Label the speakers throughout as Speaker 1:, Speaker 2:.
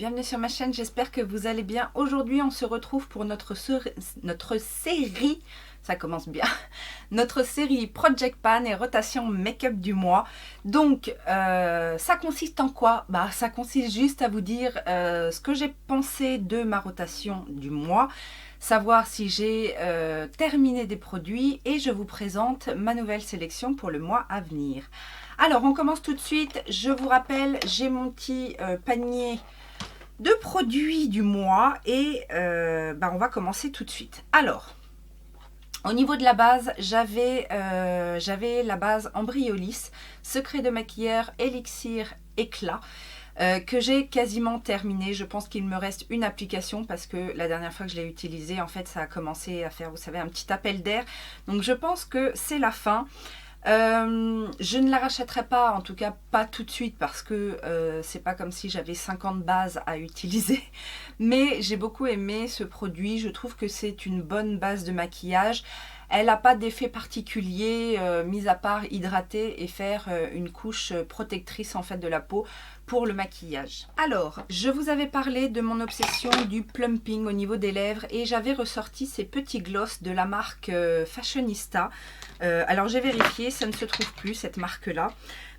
Speaker 1: bienvenue sur ma chaîne, j'espère que vous allez bien. Aujourd'hui on se retrouve pour notre série, ça commence bien, notre série Project Pan et rotation make-up du mois. Donc ça consiste en quoi? Ça consiste juste à vous dire ce que j'ai pensé de ma rotation du mois, savoir si j'ai terminé des produits et je vous présente ma nouvelle sélection pour le mois à venir. Alors on commence tout de suite, je vous rappelle, j'ai mon petit panier de produits du mois et on va commencer tout de suite. Alors, au niveau de la base, j'avais la base Ambriolis, secret de maquilleur, élixir, éclat. Que j'ai quasiment terminé. Je pense qu'il me reste une application parce que la dernière fois que je l'ai utilisé, en fait, ça a commencé à faire, vous savez, un petit appel d'air. Donc, je pense que c'est la fin. Je ne la rachèterai pas, en tout cas pas tout de suite parce que c'est pas comme si j'avais 50 bases à utiliser, mais j'ai beaucoup aimé ce produit. Je trouve que c'est une bonne base de maquillage. Elle n'a pas d'effet particulier, mis à part hydrater et faire une couche protectrice en fait de la peau pour le maquillage. Alors, je vous avais parlé de mon obsession du plumping au niveau des lèvres et j'avais ressorti ces petits gloss de la marque Fashionista. Alors j'ai vérifié, ça ne se trouve plus cette marque-là,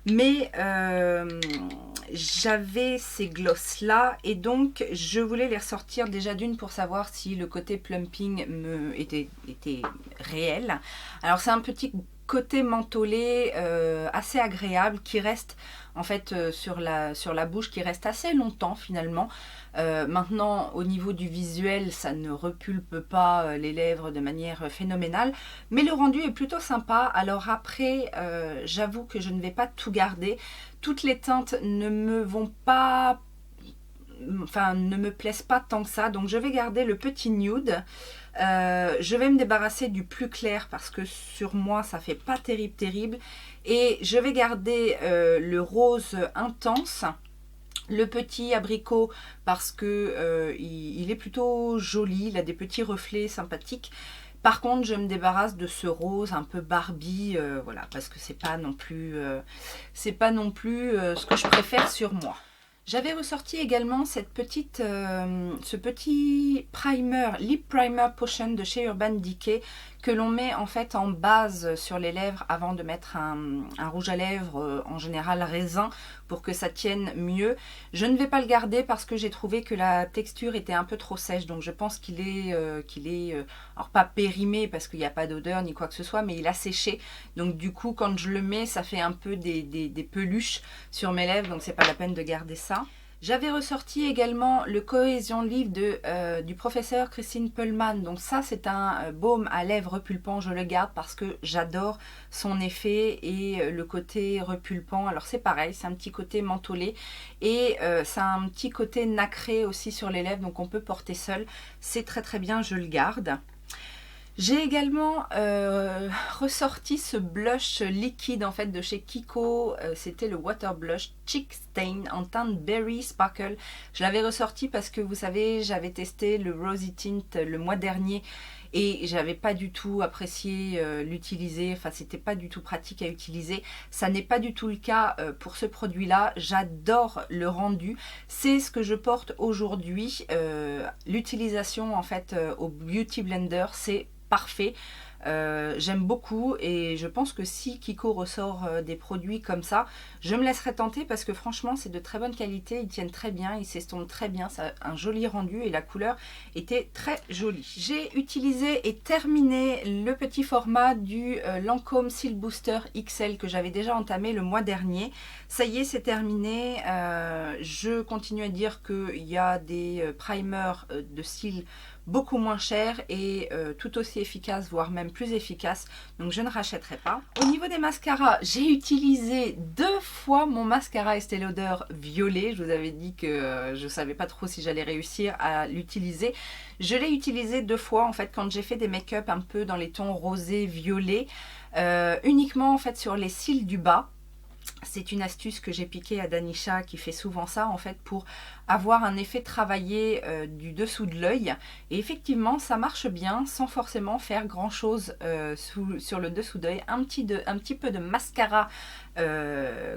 Speaker 1: mais j'avais ces gloss là et donc je voulais les ressortir déjà d'une pour savoir si le côté plumping était réel. Alors c'est un petit côté mentholé assez agréable qui reste en fait sur la bouche, qui reste assez longtemps finalement. Maintenant au niveau du visuel ça ne repulpe pas les lèvres de manière phénoménale, mais le rendu est plutôt sympa. Alors après j'avoue que je ne vais pas tout garder, toutes les teintes ne me vont pas, enfin ne me plaisent pas tant que ça, donc je vais garder le petit nude. Je vais me débarrasser du plus clair parce que sur moi ça fait pas terrible et je vais garder le rose intense, le petit abricot parce que il est plutôt joli, il a des petits reflets sympathiques. Par contre, je me débarrasse de ce rose un peu Barbie, voilà, parce que c'est pas non plus ce que je préfère sur moi. J'avais ressorti également ce petit primer, lip primer potion de chez Urban Decay que l'on met en fait en base sur les lèvres avant de mettre un rouge à lèvres en général raisin pour que ça tienne mieux. Je ne vais pas le garder parce que j'ai trouvé que la texture était un peu trop sèche, donc je pense qu'il est, alors pas périmé parce qu'il n'y a pas d'odeur ni quoi que ce soit, mais il a séché. Donc du coup quand je le mets ça fait un peu des peluches sur mes lèvres, donc c'est pas la peine de garder ça. J'avais ressorti également le Cohésion Live du professeur Christine Pullman. Donc ça c'est un baume à lèvres repulpant, je le garde parce que j'adore son effet et le côté repulpant. Alors c'est pareil, c'est un petit côté mentholé et ça a un petit côté nacré aussi sur les lèvres, donc on peut porter seul. C'est très bien, je le garde. J'ai également ressorti ce blush liquide en fait de chez Kiko, c'était le Water Blush Cheek Stain en teinte Berry Sparkle. Je l'avais ressorti parce que vous savez j'avais testé le Rosy Tint le mois dernier et j'avais pas du tout apprécié l'utiliser, enfin c'était pas du tout pratique à utiliser. Ça n'est pas du tout le cas pour ce produit là, j'adore le rendu, c'est ce que je porte aujourd'hui. L'utilisation en fait au Beauty Blender c'est parfait, j'aime beaucoup et je pense que si Kiko ressort des produits comme ça, je me laisserai tenter parce que franchement c'est de très bonne qualité, ils tiennent très bien, ils s'estompent très bien, ça a un joli rendu et la couleur était très jolie. J'ai utilisé et terminé le petit format du Lancôme Seal Booster XL que j'avais déjà entamé le mois dernier. Ça y est, c'est terminé. Je continue à dire qu'il y a des primers de cils beaucoup moins cher et tout aussi efficace, voire même plus efficace, donc je ne rachèterai pas. Au niveau des mascaras, j'ai utilisé 2 fois mon mascara Estée Lauder violet. Je vous avais dit que je savais pas trop si j'allais réussir à l'utiliser. Je l'ai utilisé 2 fois en fait quand j'ai fait des make-up un peu dans les tons rosé violet, uniquement en fait sur les cils du bas. C'est une astuce que j'ai piquée à Danisha qui fait souvent ça en fait pour avoir un effet travaillé du dessous de l'œil. Et effectivement ça marche bien sans forcément faire grand chose sur le dessous d'œil. Un petit peu de mascara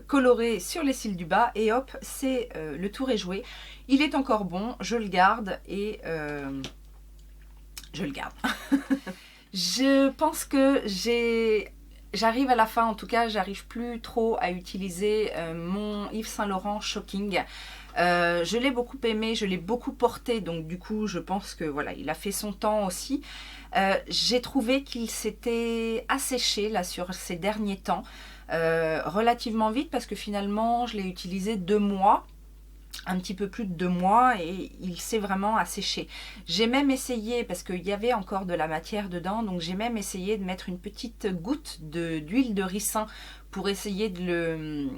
Speaker 1: coloré sur les cils du bas et hop, c'est le tour est joué. Il est encore bon, je le garde et je le garde. Je pense que j'arrive à la fin, en tout cas, j'arrive plus trop à utiliser mon Yves Saint Laurent Shocking. Je l'ai beaucoup aimé, je l'ai beaucoup porté, donc du coup, je pense que voilà, il a fait son temps aussi. J'ai trouvé qu'il s'était asséché là sur ces derniers temps, relativement vite, parce que finalement, je l'ai utilisé 2 mois. Un petit peu plus de 2 mois et il s'est vraiment asséché. J'ai même essayé, parce qu'il y avait encore de la matière dedans, donc j'ai même essayé de mettre une petite goutte d'huile de ricin pour essayer de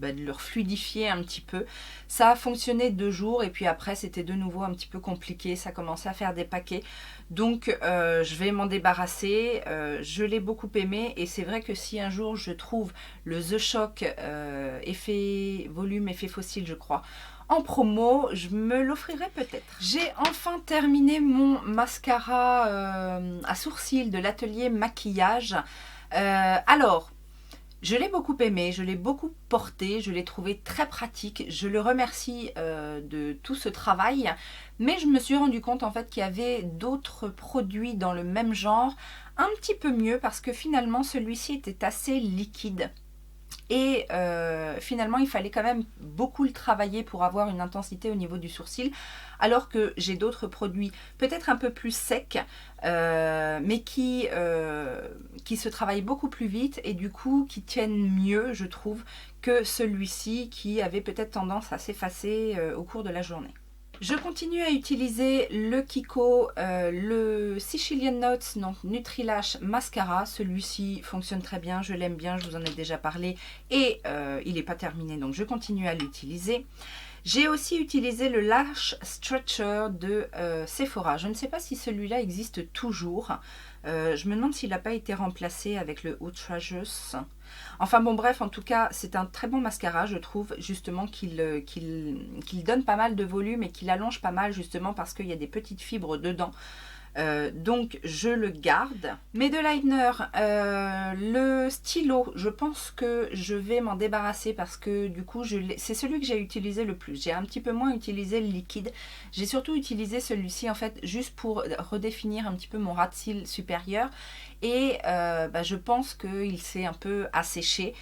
Speaker 1: le fluidifier un petit peu. Ça a fonctionné 2 jours et puis après c'était de nouveau un petit peu compliqué, ça commençait à faire des paquets. Donc je vais m'en débarrasser, je l'ai beaucoup aimé et c'est vrai que si un jour je trouve le The Shock effet volume, effet fossile je crois, en promo, je me l'offrirai peut-être. J'ai enfin terminé mon mascara à sourcils de l'atelier maquillage. Alors, je l'ai beaucoup aimé, je l'ai beaucoup porté, je l'ai trouvé très pratique. Je le remercie de tout ce travail. Mais je me suis rendu compte en fait qu'il y avait d'autres produits dans le même genre un petit peu mieux parce que finalement celui-ci était assez liquide. Et finalement il fallait quand même beaucoup le travailler pour avoir une intensité au niveau du sourcil, alors que j'ai d'autres produits peut-être un peu plus secs mais qui se travaillent beaucoup plus vite et du coup qui tiennent mieux je trouve que celui-ci qui avait peut-être tendance à s'effacer au cours de la journée. Je continue à utiliser le Kiko, le Sicilian Notes, donc Nutri-Lash Mascara. Celui-ci fonctionne très bien, je l'aime bien, je vous en ai déjà parlé. Et il n'est pas terminé, donc je continue à l'utiliser. J'ai aussi utilisé le Lash Stretcher de Sephora. Je ne sais pas si celui-là existe toujours. Je me demande s'il n'a pas été remplacé avec le Outrageous. Enfin bon bref, en tout cas c'est un très bon mascara je trouve, justement qu'il donne pas mal de volume et qu'il allonge pas mal justement parce qu'il y a des petites fibres dedans. Donc je le garde. Mes 2 liners, le stylo, je pense que je vais m'en débarrasser parce que du coup c'est celui que j'ai utilisé le plus. J'ai un petit peu moins utilisé le liquide. J'ai surtout utilisé celui-ci en fait juste pour redéfinir un petit peu mon ras de cils supérieur et je pense qu'il s'est un peu asséché.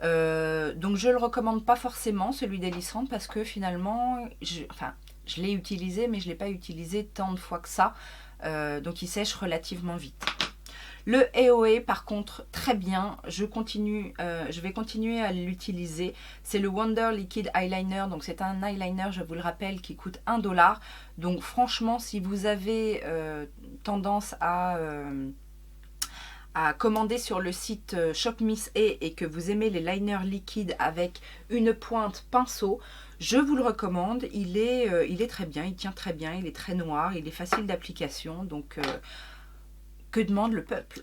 Speaker 1: Donc je le recommande pas forcément celui d'Elisande parce que finalement je l'ai utilisé mais je l'ai pas utilisé tant de fois que ça. Donc il sèche relativement vite. Le AOA par contre très bien, je vais continuer à l'utiliser. C'est le Wonder Liquid Eyeliner, donc c'est un eyeliner je vous le rappelle qui coûte 1 $. Donc franchement si vous avez tendance à commander sur le site Shop Miss A et que vous aimez les liners liquides avec une pointe pinceau, je vous le recommande, il est très bien, il tient très bien, il est très noir, il est facile d'application, donc que demande le peuple?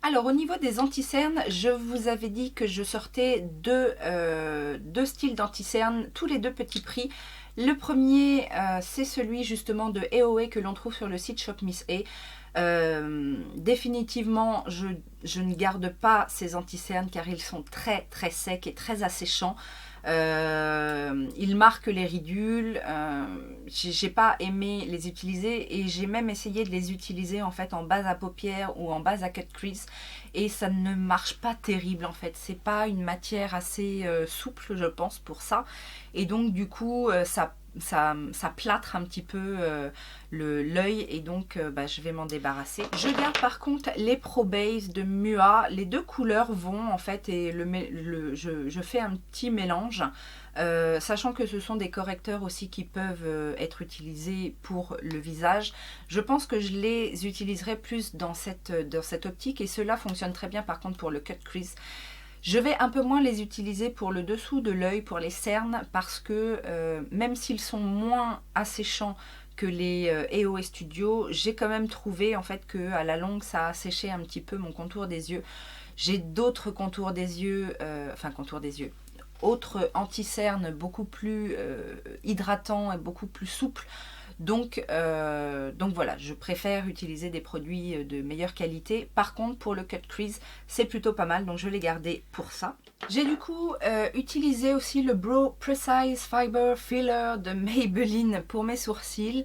Speaker 1: Alors au niveau des anti-cernes, je vous avais dit que je sortais deux styles d'anti-cernes, tous les 2 petits prix. Le premier c'est celui justement de AOA que l'on trouve sur le site Shop Miss A. Définitivement je ne garde pas ces anti-cernes car ils sont très très secs et très asséchants. Ils marquent les ridules. J'ai pas aimé les utiliser et j'ai même essayé de les utiliser en fait en base à paupières ou en base à cut crease et ça ne marche pas terrible en fait. C'est pas une matière assez souple je pense pour ça et donc du coup ça plâtre un petit peu l'œil et donc je vais m'en débarrasser. Je garde par contre les Pro Base de Mua, les 2 couleurs vont en fait et je fais un petit mélange sachant que ce sont des correcteurs aussi qui peuvent être utilisés pour le visage. Je pense que je les utiliserai plus dans cette optique et cela fonctionne très bien par contre pour le cut crease. Je vais un peu moins les utiliser pour le dessous de l'œil, pour les cernes, parce que même s'ils sont moins asséchants que les EOS Studio, j'ai quand même trouvé en fait que à la longue ça a séché un petit peu mon contour des yeux. J'ai d'autres contours des yeux, autres anti-cernes beaucoup plus hydratants et beaucoup plus souples. Donc voilà, je préfère utiliser des produits de meilleure qualité. Par contre, pour le cut crease, c'est plutôt pas mal, donc je l'ai gardé pour ça. J'ai du coup utilisé aussi le Brow Precise Fiber Filler de Maybelline pour mes sourcils.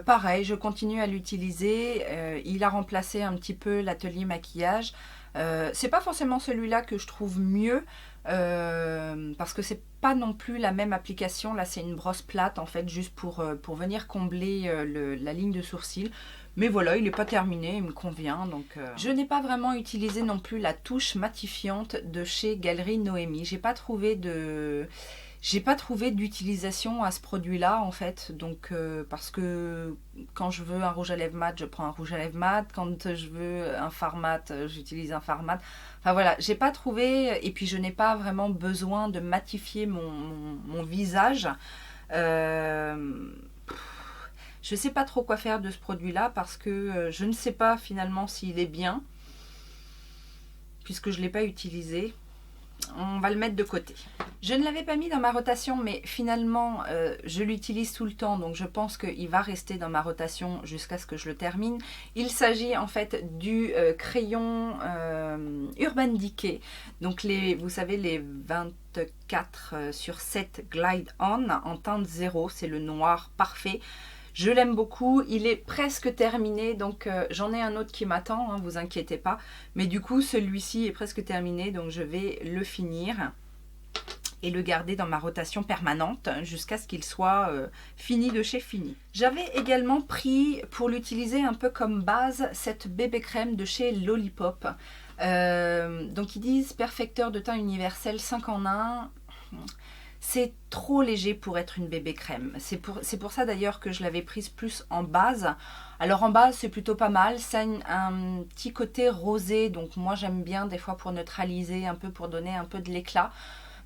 Speaker 1: Pareil, je continue à l'utiliser. Il a remplacé un petit peu l'atelier maquillage. C'est pas forcément celui-là que je trouve mieux, parce que c'est pas non plus la même application. Là c'est une brosse plate en fait, juste pour venir combler la ligne de sourcil. Mais voilà, il n'est pas terminé, il me convient. Donc je n'ai pas vraiment utilisé non plus la touche matifiante de chez Galerie Noémie. J'ai pas trouvé d'utilisation à ce produit-là en fait, donc parce que quand je veux un rouge à lèvres mat, je prends un rouge à lèvres mat, quand je veux un fard mat, j'utilise un fard mat. Enfin voilà, j'ai pas trouvé, et puis je n'ai pas vraiment besoin de matifier mon visage. Je sais pas trop quoi faire de ce produit-là parce que je ne sais pas finalement s'il est bien, puisque je ne l'ai pas utilisé. On va le mettre de côté. Je ne l'avais pas mis dans ma rotation, mais finalement je l'utilise tout le temps, donc je pense qu'il va rester dans ma rotation jusqu'à ce que je le termine. Il s'agit en fait du crayon Urban Decay, donc vous savez les 24/7 Glide On en teinte 0, c'est le noir parfait. Je l'aime beaucoup, il est presque terminé, donc j'en ai un autre qui m'attend, hein, vous inquiétez pas. Mais du coup, celui-ci est presque terminé, donc je vais le finir et le garder dans ma rotation permanente jusqu'à ce qu'il soit fini de chez fini. J'avais également pris, pour l'utiliser un peu comme base, cette bébé crème de chez Lollipop. Donc ils disent perfecteur de teint universel 5 en 1. C'est trop léger pour être une bébé crème. C'est pour ça d'ailleurs que je l'avais prise plus en base. Alors en base c'est plutôt pas mal. Ça a un petit côté rosé. Donc moi j'aime bien des fois pour neutraliser un peu, pour donner un peu de l'éclat.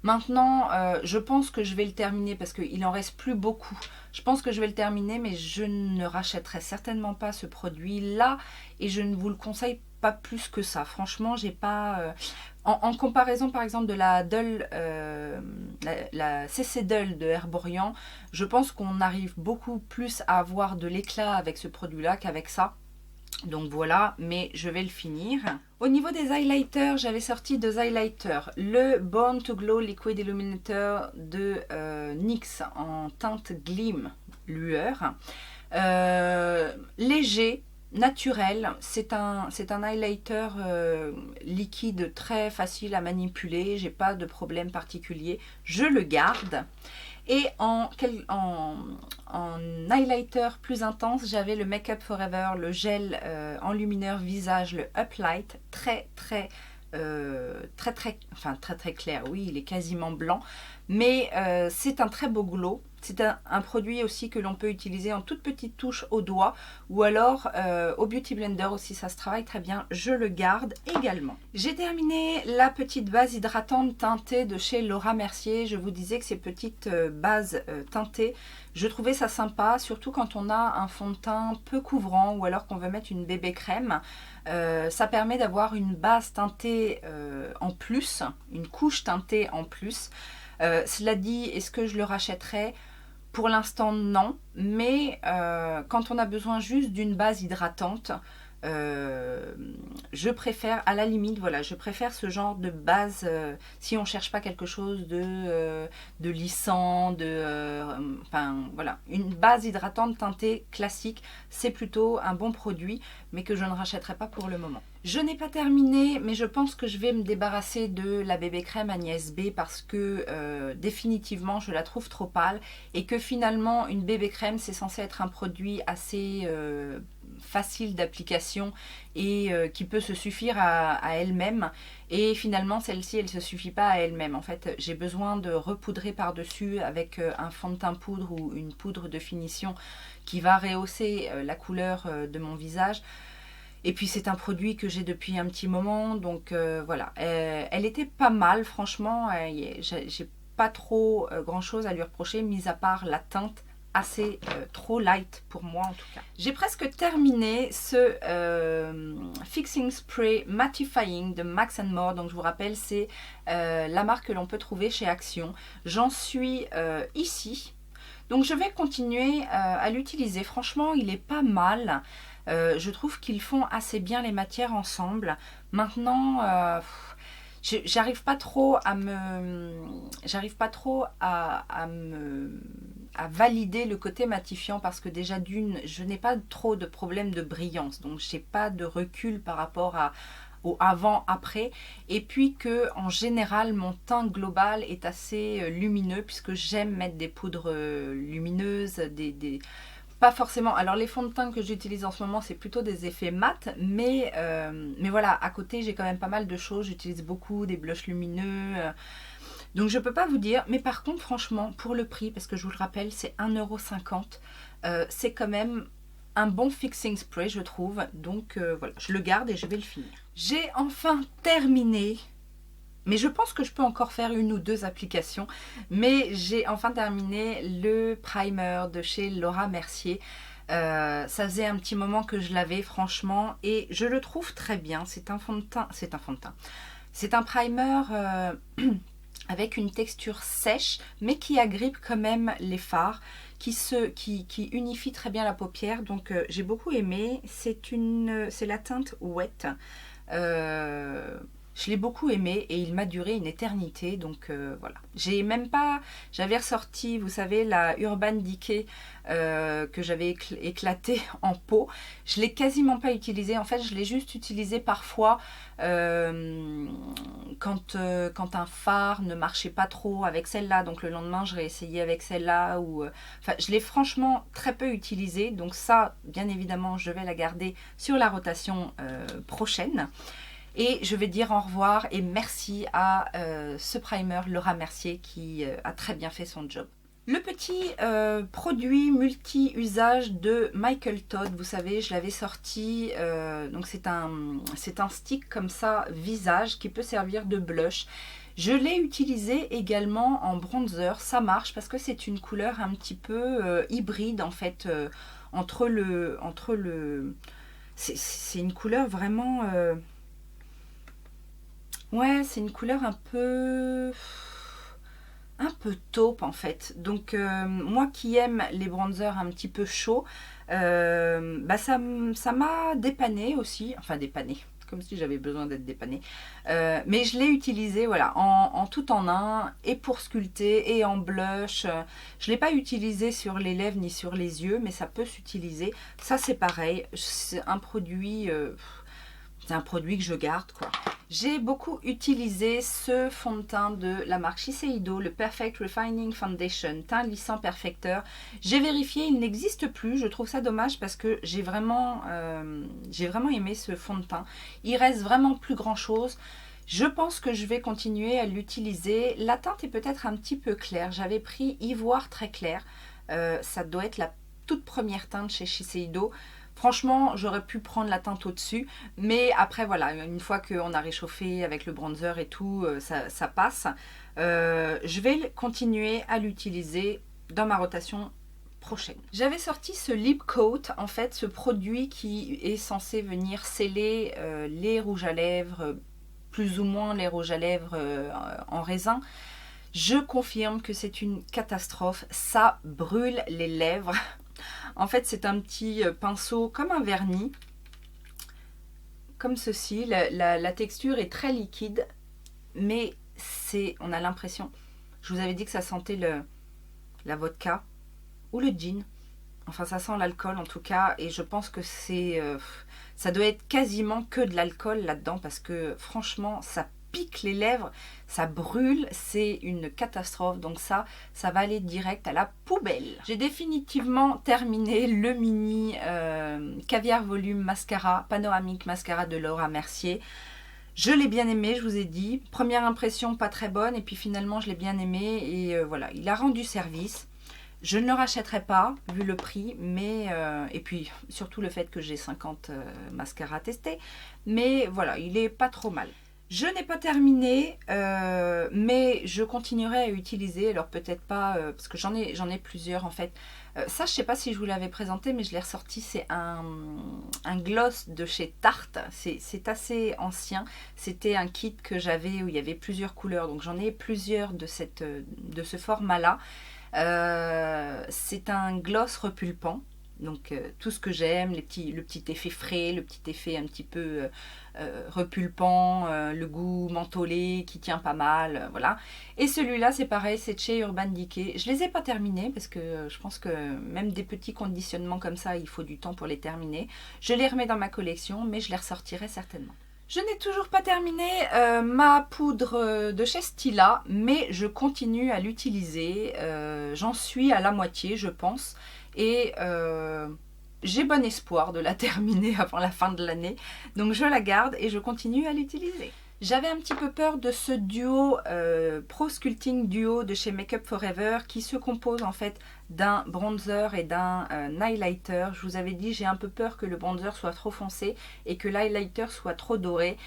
Speaker 1: Maintenant je pense que je vais le terminer parce qu'il en reste plus beaucoup. Je pense que je vais le terminer, mais je ne rachèterai certainement pas ce produit là. Et je ne vous le conseille pas plus que ça. Franchement j'ai pas... En comparaison par exemple de la Dull, la CC Dull de Herborian, je pense qu'on arrive beaucoup plus à avoir de l'éclat avec ce produit-là qu'avec ça. Donc voilà, mais je vais le finir. Au niveau des highlighters, j'avais sorti 2 highlighters. Le Born to Glow Liquid Illuminator de NYX en teinte Gleam Lueur. Léger, naturel, c'est un highlighter liquide très facile à manipuler, j'ai pas de problème particulier, je le garde. Et en highlighter plus intense, j'avais le Make Up Forever, le gel enlumineur visage, le Uplight, très clair, oui, il est quasiment blanc, mais c'est un très beau glow. C'est un produit aussi que l'on peut utiliser en toute petite touche au doigt, ou alors au Beauty Blender aussi, ça se travaille très bien, je le garde également. J'ai terminé la petite base hydratante teintée de chez Laura Mercier. Je vous disais que ces petites bases teintées, je trouvais ça sympa, surtout quand on a un fond de teint peu couvrant ou alors qu'on veut mettre une bébé crème. Ça permet d'avoir une base teintée en plus, une couche teintée en plus. Cela dit, est-ce que je le rachèterais ? Pour l'instant non, mais quand on a besoin juste d'une base hydratante, je préfère, à la limite, voilà, je préfère ce genre de base si on cherche pas quelque chose de lissant, enfin voilà, une base hydratante teintée classique, c'est plutôt un bon produit, mais que je ne rachèterai pas pour le moment. Je n'ai pas terminé, mais je pense que je vais me débarrasser de la bébé crème Agnès B parce que définitivement je la trouve trop pâle, et que finalement une bébé crème c'est censé être un produit assez facile d'application et qui peut se suffire à elle-même, et finalement celle-ci elle se suffit pas à elle-même. En fait j'ai besoin de repoudrer par dessus avec un fond de teint poudre ou une poudre de finition qui va rehausser la couleur de mon visage. Et puis c'est un produit que j'ai depuis un petit moment, donc voilà. Elle était pas mal, franchement, j'ai pas trop grand chose à lui reprocher, mis à part la teinte assez trop light pour moi en tout cas. J'ai presque terminé ce Fixing Spray Mattifying de Max & More. Donc je vous rappelle, c'est la marque que l'on peut trouver chez Action. J'en suis ici. Donc je vais continuer à l'utiliser. Franchement, il est pas mal. Je trouve qu'ils font assez bien les matières ensemble. Maintenant, j'arrive pas trop à valider le côté matifiant parce que déjà d'une, je n'ai pas trop de problème de brillance. Donc j'ai pas de recul par rapport au avant-après, et puis que en général mon teint global est assez lumineux puisque j'aime mettre des poudres lumineuses, pas forcément, alors les fonds de teint que j'utilise en ce moment c'est plutôt des effets mat, mais voilà, à côté j'ai quand même pas mal de choses, j'utilise beaucoup des blushs lumineux, donc je peux pas vous dire, mais par contre franchement pour le prix, parce que je vous le rappelle c'est 1,50 €, c'est quand même un bon fixing spray je trouve, donc voilà, je le garde et je vais le finir. J'ai enfin terminé, mais je pense que je peux encore faire une ou deux applications, mais j'ai enfin terminé le primer de chez Laura Mercier. Ça faisait un petit moment que je l'avais franchement et je le trouve très bien. C'est un fond de teint, c'est un primer avec une texture sèche mais qui agrippe quand même les fards, qui unifie très bien la paupière, donc j'ai beaucoup aimé. C'est la teinte Wet. Je l'ai beaucoup aimé et il m'a duré une éternité, donc voilà. J'avais ressorti, vous savez, la Urban Decay que j'avais éclatée en pot. Je l'ai quasiment pas utilisée, en fait je l'ai juste utilisée parfois quand un fard ne marchait pas trop avec celle-là, donc le lendemain je réessayais avec celle-là, enfin je l'ai franchement très peu utilisée, donc ça bien évidemment je vais la garder sur la rotation prochaine. Et je vais dire au revoir et merci à ce primer Laura Mercier qui a très bien fait son job. Le petit produit multi-usage de Michael Todd, vous savez, je l'avais sorti, donc c'est un stick comme ça, visage, qui peut servir de blush. Je l'ai utilisé également en bronzer, ça marche parce que c'est une couleur un petit peu hybride en fait, c'est une couleur vraiment... ouais, c'est une couleur un peu taupe en fait. Donc moi qui aime les bronzers un petit peu chauds, bah ça m'a dépanné aussi. Enfin dépanné, comme si j'avais besoin d'être dépannée. Mais je l'ai utilisé voilà, tout en un, et pour sculpter et en blush. Je ne l'ai pas utilisé sur les lèvres ni sur les yeux, mais ça peut s'utiliser. Ça c'est pareil, c'est un produit... c'est un produit que je garde quoi. J'ai beaucoup utilisé ce fond de teint de la marque Shiseido, le Perfect Refining Foundation, teint lissant perfecteur. J'ai vérifié, il n'existe plus. Je trouve ça dommage parce que j'ai vraiment aimé ce fond de teint. Il reste vraiment plus grand chose. Je pense que je vais continuer à l'utiliser. La teinte est peut-être un petit peu claire. J'avais pris Ivoire très clair. Ça doit être la toute première teinte chez Shiseido. Franchement, j'aurais pu prendre la teinte au-dessus, mais après voilà, une fois qu'on a réchauffé avec le bronzer et tout, ça passe. Je vais continuer à l'utiliser dans ma rotation prochaine. J'avais sorti ce Lip Coat, en fait, ce produit qui est censé venir sceller les rouges à lèvres, plus ou moins les rouges à lèvres en raisin. Je confirme que c'est une catastrophe, ça brûle les lèvres. En fait, c'est un petit pinceau comme un vernis, comme ceci. La texture est très liquide, mais on a l'impression, je vous avais dit que ça sentait la vodka ou le gin. Enfin, ça sent l'alcool en tout cas, et je pense que ça doit être quasiment que de l'alcool là-dedans, parce que franchement, ça pique les lèvres, ça brûle, c'est une catastrophe. Donc ça va aller direct à la poubelle. J'ai définitivement terminé le mini caviar volume mascara, panoramique mascara de Laura Mercier. Je l'ai bien aimé, je vous ai dit. Première impression pas très bonne, et puis finalement je l'ai bien aimé, et voilà, il a rendu service. Je ne le rachèterai pas vu le prix, mais et puis surtout le fait que j'ai 50 mascaras testés, mais voilà, il est pas trop mal. Je n'ai pas terminé, mais je continuerai à utiliser, alors peut-être pas, parce que j'en ai plusieurs en fait. Ça, je sais pas si je vous l'avais présenté, mais je l'ai ressorti, c'est un gloss de chez Tarte, c'est assez ancien. C'était un kit que j'avais où il y avait plusieurs couleurs, donc j'en ai plusieurs de ce format-là. C'est un gloss repulpant. Donc tout ce que j'aime, le petit effet frais, le petit effet un petit peu repulpant, le goût mentholé qui tient pas mal, voilà. Et celui-là c'est pareil, c'est de chez Urban Decay. Je les ai pas terminés parce que je pense que même des petits conditionnements comme ça, il faut du temps pour les terminer. Je les remets dans ma collection, mais je les ressortirai certainement. Je n'ai toujours pas terminé ma poudre de chez Stila, mais je continue à l'utiliser. J'en suis à la moitié, je pense. Et j'ai bon espoir de la terminer avant la fin de l'année. Donc je la garde et je continue à l'utiliser. J'avais un petit peu peur de ce duo Pro Sculpting Duo de chez Make Up For Ever qui se compose en fait d'un bronzer et d'un highlighter. Je vous avais dit, j'ai un peu peur que le bronzer soit trop foncé et que l'highlighter soit trop doré.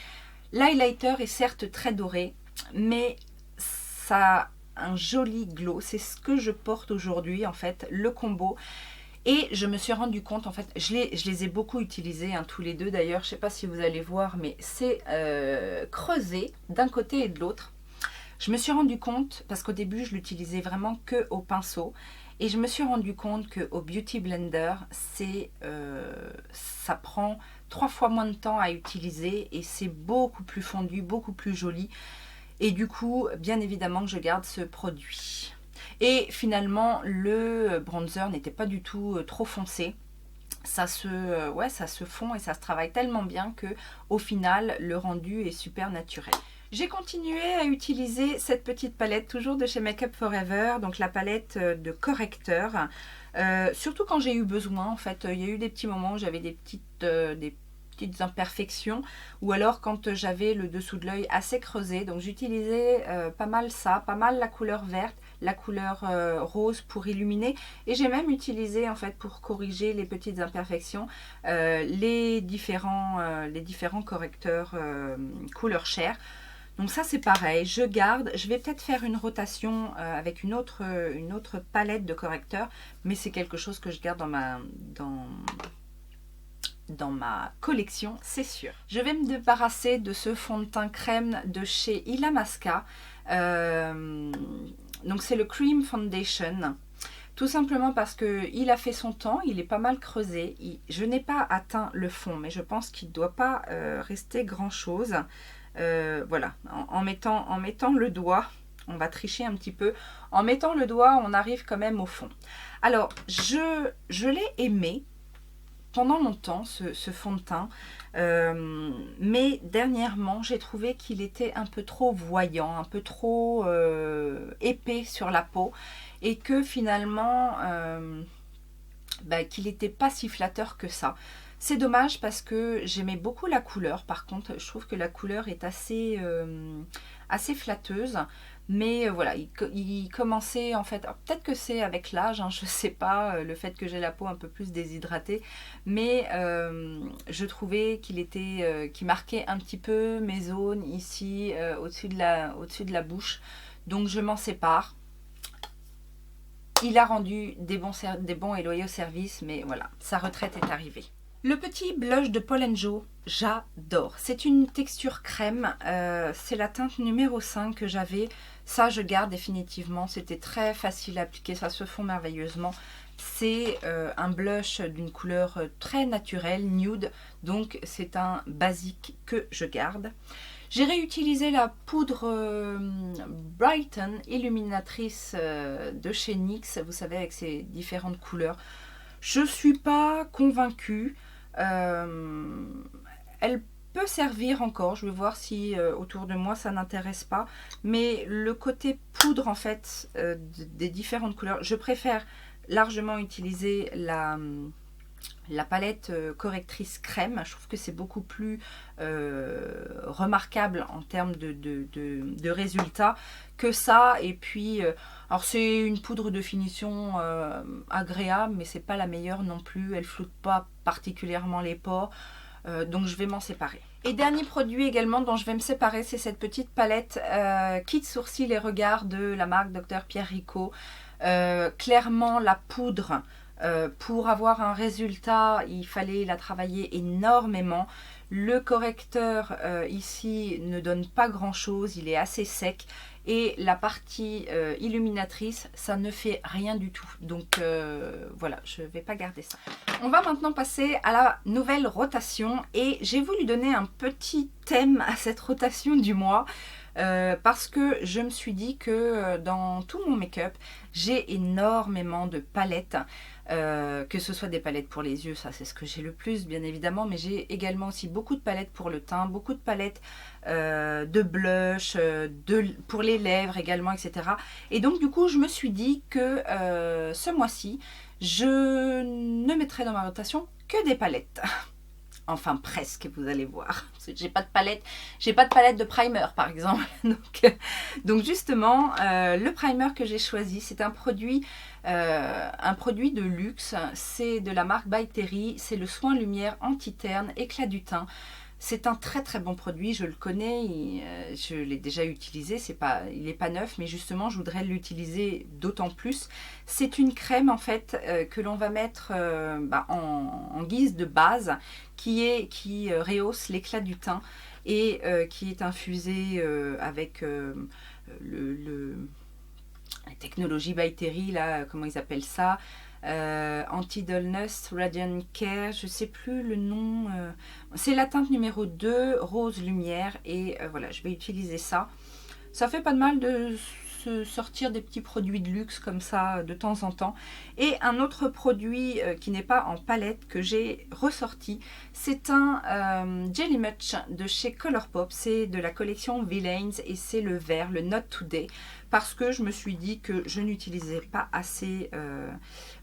Speaker 1: L'highlighter est certes très doré, mais ça a un joli glow. C'est ce que je porte aujourd'hui en fait, le combo. Et je me suis rendu compte, en fait, je les ai beaucoup utilisés, hein, tous les deux d'ailleurs, je ne sais pas si vous allez voir, mais c'est creusé d'un côté et de l'autre. Je me suis rendu compte, parce qu'au début je l'utilisais vraiment que au pinceau, et je me suis rendu compte qu'au Beauty Blender, ça prend 3 fois moins de temps à utiliser, et c'est beaucoup plus fondu, beaucoup plus joli. Et du coup, bien évidemment que je garde ce produit. Et finalement, le bronzer n'était pas du tout trop foncé. Ça se fond et ça se travaille tellement bien que au final, le rendu est super naturel. J'ai continué à utiliser cette petite palette, toujours de chez Make Up For Ever, donc la palette de correcteur. Surtout quand j'ai eu besoin, en fait, il y a eu des petits moments où j'avais des petites imperfections, ou alors quand j'avais le dessous de l'œil assez creusé, donc j'utilisais pas mal ça, pas mal la couleur verte, la couleur rose pour illuminer, et j'ai même utilisé en fait pour corriger les petites imperfections les différents correcteurs couleur chair. Donc ça c'est pareil, je garde, je vais peut-être faire une rotation avec une autre palette de correcteurs, mais c'est quelque chose que je garde dans ma collection, c'est sûr. Je vais me débarrasser de ce fond de teint crème de chez Illamasqua. Donc c'est le Cream Foundation. Tout simplement parce qu'il a fait son temps, il est pas mal creusé. Je n'ai pas atteint le fond, mais je pense qu'il ne doit pas rester grand chose. Voilà, en mettant le doigt, on va tricher un petit peu. En mettant le doigt, on arrive quand même au fond. Alors, je l'ai aimé pendant longtemps, ce fond de teint, mais dernièrement j'ai trouvé qu'il était un peu trop voyant, un peu trop épais sur la peau, et que finalement qu'il n'était pas si flatteur que ça. C'est dommage parce que j'aimais beaucoup la couleur. Par contre, je trouve que la couleur est assez flatteuse. Mais voilà, il commençait en fait, peut-être que c'est avec l'âge, hein, je sais pas, le fait que j'ai la peau un peu plus déshydratée, mais je trouvais qu'il marquait un petit peu mes zones ici, au-dessus de la bouche. Donc je m'en sépare. Il a rendu des bons et loyaux services, mais voilà, sa retraite est arrivée. Le petit blush de Paul & Joe, j'adore. C'est une texture crème, c'est la teinte numéro 5 que j'avais. Ça, je garde définitivement. C'était très facile à appliquer, ça se fond merveilleusement. C'est un blush d'une couleur très naturelle, nude. Donc, c'est un basique que je garde. J'ai réutilisé la poudre Brighten illuminatrice de chez NYX, vous savez, avec ses différentes couleurs. Je ne suis pas convaincue. Elle peut servir encore, je vais voir si autour de moi ça n'intéresse pas, mais le côté poudre en fait des différentes couleurs, je préfère largement utiliser la palette correctrice crème. Je trouve que c'est beaucoup plus remarquable en termes de résultats que ça. Et puis alors c'est une poudre de finition agréable, mais c'est pas la meilleure non plus, elle floute pas particulièrement les pores. Donc je vais m'en séparer. Et dernier produit également dont je vais me séparer, c'est cette petite palette Kit Sourcils et Regards de la marque Dr Pierre Ricot. Clairement la poudre, pour avoir un résultat, il fallait la travailler énormément. Le correcteur ici ne donne pas grand chose, il est assez sec. Et la partie illuminatrice, ça ne fait rien du tout. Donc voilà, je ne vais pas garder ça. On va maintenant passer à la nouvelle rotation. Et j'ai voulu donner un petit thème à cette rotation du mois. Parce que je me suis dit que dans tout mon make-up, j'ai énormément de palettes. Que ce soit des palettes pour les yeux, ça c'est ce que j'ai le plus bien évidemment, mais j'ai également aussi beaucoup de palettes pour le teint, beaucoup de palettes de blush, pour les lèvres également, etc. Et donc du coup je me suis dit que ce mois-ci, je ne mettrai dans ma rotation que des palettes. Enfin presque, vous allez voir. J'ai pas de palette de primer par exemple. Donc justement, le primer que j'ai choisi, c'est un produit de luxe. C'est de la marque By Terry. C'est le Soin Lumière Anti-Terne Éclat du teint. C'est un très très bon produit, je le connais, je l'ai déjà utilisé, il n'est pas neuf, mais justement je voudrais l'utiliser d'autant plus. C'est une crème en fait que l'on va mettre en guise de base qui rehausse l'éclat du teint et qui est infusée avec la technologie By Terry, là, comment ils appellent ça, Anti-Dullness Radiant Care, je sais plus le nom, c'est la teinte numéro 2 rose lumière et voilà, je vais utiliser ça. Ça fait pas de mal de se sortir des petits produits de luxe comme ça de temps en temps. Et un autre produit qui n'est pas en palette que j'ai ressorti, c'est un Jelly Much de chez Colourpop, c'est de la collection Villains et c'est le vert, le Not Today, parce que je me suis dit que je n'utilisais pas assez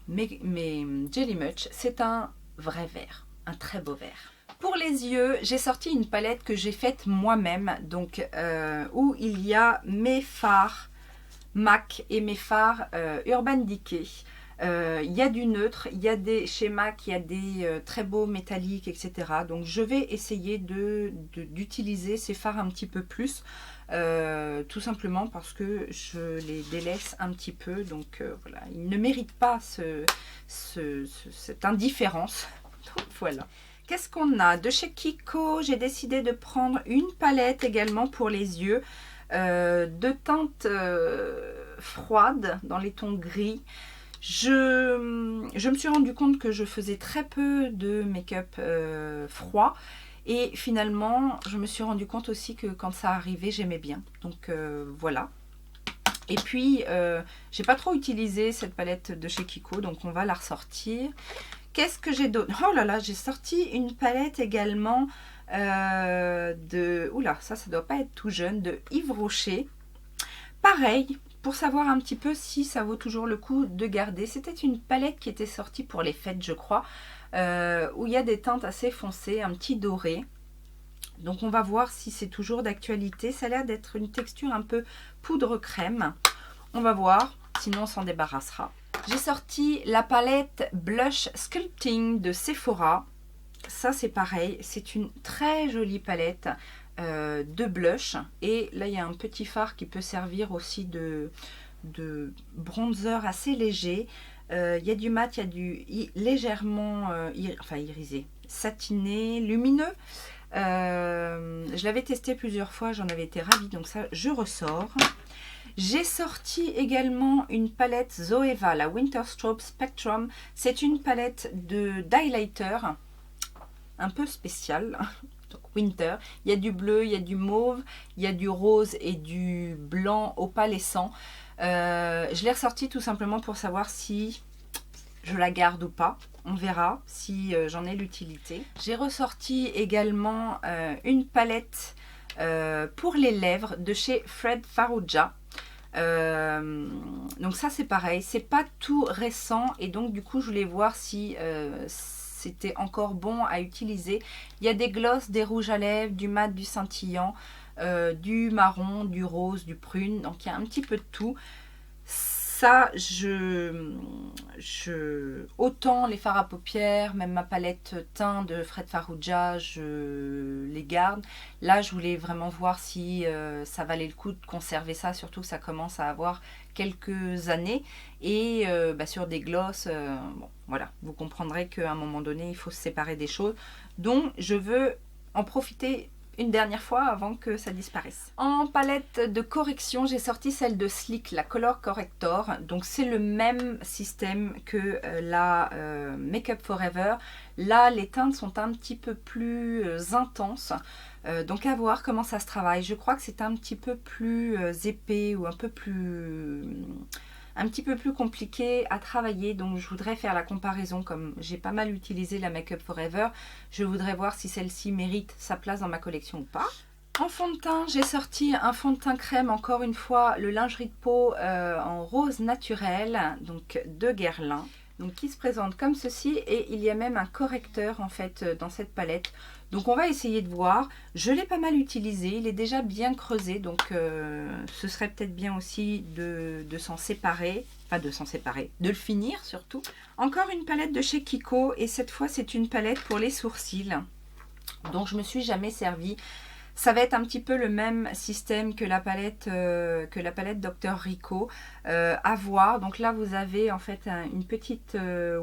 Speaker 1: mes Jelly Much. C'est un vrai vert, un très beau vert. Pour les yeux, j'ai sorti une palette que j'ai faite moi-même, donc où il y a mes fards MAC et mes fards Urban Decay. Il y a du neutre, il y a chez MAC, il y a des très beaux métalliques, etc. Donc je vais essayer d'utiliser ces fards un petit peu plus, tout simplement parce que je les délaisse un petit peu. Donc voilà, ils ne méritent pas cette indifférence. Donc voilà. Qu'est-ce qu'on a? De chez Kiko, j'ai décidé de prendre une palette également pour les yeux, de teinte froide dans les tons gris. Je me suis rendu compte que je faisais très peu de make-up froid et finalement je me suis rendu compte aussi que quand ça arrivait j'aimais bien. Donc voilà. Et puis j'ai pas trop utilisé cette palette de chez Kiko, donc on va la ressortir. Qu'est-ce que j'ai d'autre? Oh là là, j'ai sorti une palette également oula, ça doit pas être tout jeune, de Yves Rocher. Pareil, pour savoir un petit peu si ça vaut toujours le coup de garder. C'était une palette qui était sortie pour les fêtes, je crois, où il y a des teintes assez foncées, un petit doré. Donc on va voir si c'est toujours d'actualité. Ça a l'air d'être une texture un peu poudre crème. On va voir, sinon on s'en débarrassera. J'ai sorti la palette Blush Sculpting de Sephora. Ça c'est pareil, c'est une très jolie palette de blush. Et là il y a un petit fard qui peut servir aussi de bronzer assez léger. Il y a du mat, il y a du légèrement irisé, satiné, lumineux. Je l'avais testé plusieurs fois, j'en avais été ravie, donc ça je ressors. J'ai sorti également une palette Zoeva, la Winter Strobe Spectrum. C'est une palette d'highlighter un peu spéciale. Donc winter, il y a du bleu, il y a du mauve, il y a du rose et du blanc opalescent. Je l'ai ressorti tout simplement pour savoir si je la garde ou pas. On verra si j'en ai l'utilité. J'ai ressorti également une palette pour les lèvres de chez Fred Farrugia. Donc ça c'est pareil, c'est pas tout récent et donc du coup je voulais voir si c'était encore bon à utiliser. Il y a des glosses, des rouges à lèvres, du mat, du scintillant, du marron, du rose, du prune, donc il y a un petit peu de tout. ça, autant les fards à paupières, même ma palette teint de Fred Farrugia, je les garde. Là, je voulais vraiment voir si ça valait le coup de conserver ça, surtout que ça commence à avoir quelques années. Et sur des glosses, bon, voilà, vous comprendrez qu'à un moment donné, il faut se séparer des choses. Donc, je veux en profiter une dernière fois avant que ça disparaisse. En palette de correction, j'ai sorti celle de Sleek, la Color Corrector. Donc c'est le même système que la Make Up Forever. Là, les teintes sont un petit peu plus intenses. Donc à voir comment ça se travaille. Je crois que c'est un petit peu plus épais ou un petit peu plus compliqué à travailler, donc je voudrais faire la comparaison. Comme j'ai pas mal utilisé la Make Up Forever, je voudrais voir si celle-ci mérite sa place dans ma collection ou pas. En fond de teint, j'ai sorti un fond de teint crème, encore une fois le lingerie de peau en rose naturel, donc de Guerlain, donc qui se présente comme ceci, et il y a même un correcteur en fait dans cette palette. Donc on va essayer de voir. Je l'ai pas mal utilisé, il est déjà bien creusé, donc ce serait peut-être bien aussi de s'en séparer, enfin de s'en séparer, de le finir surtout. Encore une palette de chez Kiko, et cette fois c'est une palette pour les sourcils, dont je me suis jamais servie. Ça va être un petit peu le même système que la palette Dr. Rico, à voir. Donc là vous avez en fait une petite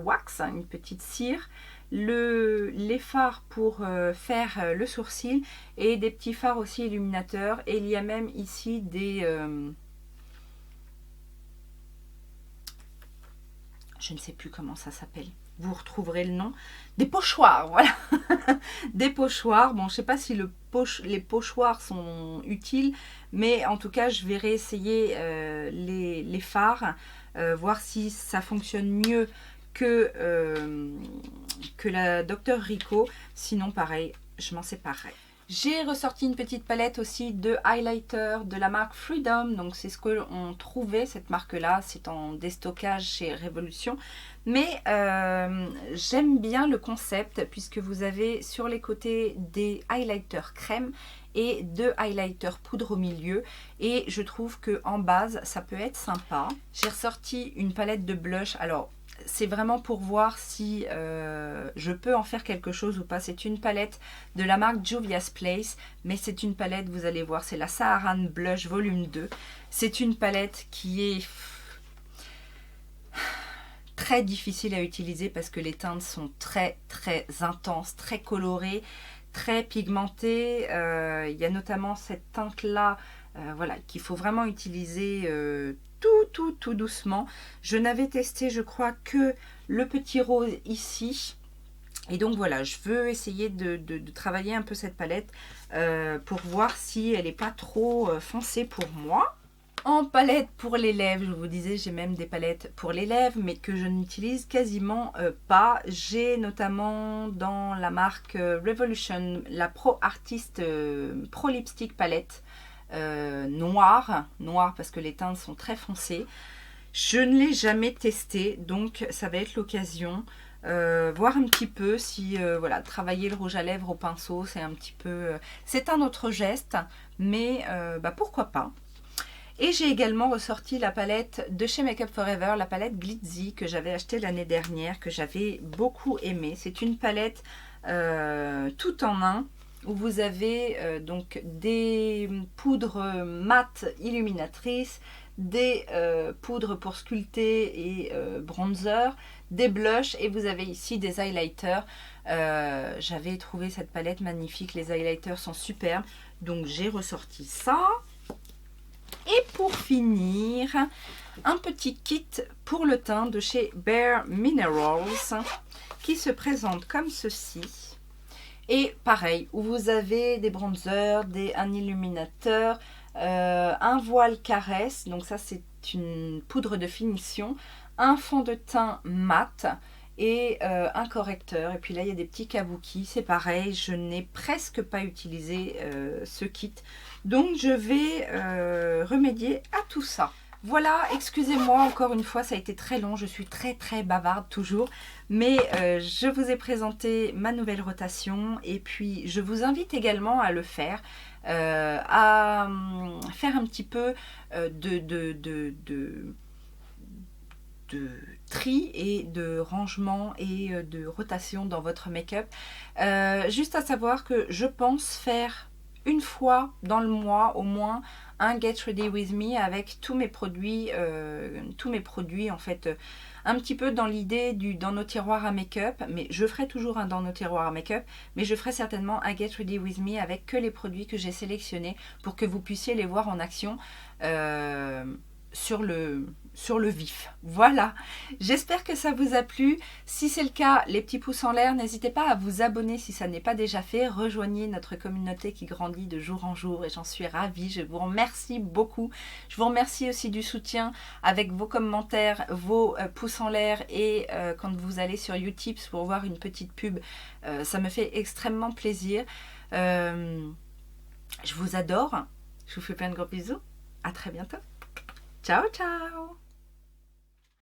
Speaker 1: wax, une petite cire, les fards pour faire le sourcil et des petits fards aussi illuminateurs. Et il y a même ici des... je ne sais plus comment ça s'appelle. Vous retrouverez le nom. Des pochoirs, voilà. Des pochoirs. Bon, je ne sais pas si les pochoirs sont utiles, mais en tout cas, je vais réessayer les fards, voir si ça fonctionne mieux que la Dr. Rico. Sinon, pareil, je m'en séparerai. J'ai ressorti une petite palette aussi de highlighter de la marque Freedom. Donc c'est ce qu'on trouvait, cette marque-là. C'est en déstockage chez Révolution. Mais j'aime bien le concept, puisque vous avez sur les côtés des highlighters crème et deux highlighters poudre au milieu. Et je trouve qu'en base, ça peut être sympa. J'ai ressorti une palette de blush. Alors, c'est vraiment pour voir si je peux en faire quelque chose ou pas. C'est une palette de la marque Juvia's Place, mais c'est une palette, vous allez voir, c'est la Saharan Blush volume 2. C'est une palette qui est très difficile à utiliser parce que les teintes sont très intenses, très colorées, très pigmentées. Il y a notamment cette teinte là, voilà, qu'il faut vraiment utiliser tout doucement. Je n'avais testé, je crois, que le petit rose ici. Et donc voilà, je veux essayer de travailler un peu cette palette pour voir si elle n'est pas trop foncée pour moi. En palette pour les lèvres, je vous disais, j'ai même des palettes pour les lèvres, mais que je n'utilise quasiment pas. J'ai notamment dans la marque Revolution la Pro Artist Pro Lipstick palette noire parce que les teintes sont très foncées. Je ne l'ai jamais testé, donc ça va être l'occasion. Voir un petit peu si voilà, travailler le rouge à lèvres au pinceau, c'est un petit peu... c'est un autre geste, mais pourquoi pas. Et j'ai également ressorti la palette de chez Make Up Forever, la palette Glitzy que j'avais achetée l'année dernière, que j'avais beaucoup aimée. C'est une palette tout en un, où vous avez donc des poudres mat illuminatrices, des poudres pour sculpter et bronzer, des blushs, et vous avez ici des highlighters. J'avais trouvé cette palette magnifique, les highlighters sont superbes, donc j'ai ressorti ça. Et pour finir, un petit kit pour le teint de chez Bare Minerals qui se présente comme ceci. Et pareil, où vous avez des bronzers, un illuminateur, un voile caresse, donc ça c'est une poudre de finition, un fond de teint mat et un correcteur. Et puis là il y a des petits kabuki, c'est pareil, je n'ai presque pas utilisé ce kit. Donc je vais remédier à tout ça. Voilà, excusez-moi encore une fois, ça a été très long, je suis très bavarde toujours. Mais je vous ai présenté ma nouvelle rotation et puis je vous invite également à le faire. À faire un petit peu tri et de rangement et de rotation dans votre make-up. Juste à savoir que je pense faire une fois dans le mois au moins un Get Ready With Me avec tous mes produits en fait, un petit peu dans l'idée du dans nos tiroirs à make-up, mais je ferai toujours un dans nos tiroirs à make-up, mais je ferai certainement un Get Ready With Me avec que les produits que j'ai sélectionnés pour que vous puissiez les voir en action sur le vif. Voilà, j'espère que ça vous a plu. Si c'est le cas, les petits pouces en l'air, n'hésitez pas à vous abonner si ça n'est pas déjà fait. Rejoignez notre communauté qui grandit de jour en jour et j'en suis ravie. Je vous remercie beaucoup. Je vous remercie aussi du soutien avec vos commentaires, vos pouces en l'air et quand vous allez sur Utip pour voir une petite pub, ça me fait extrêmement plaisir. Je vous adore. Je vous fais plein de gros bisous. À très bientôt. Ciao, ciao!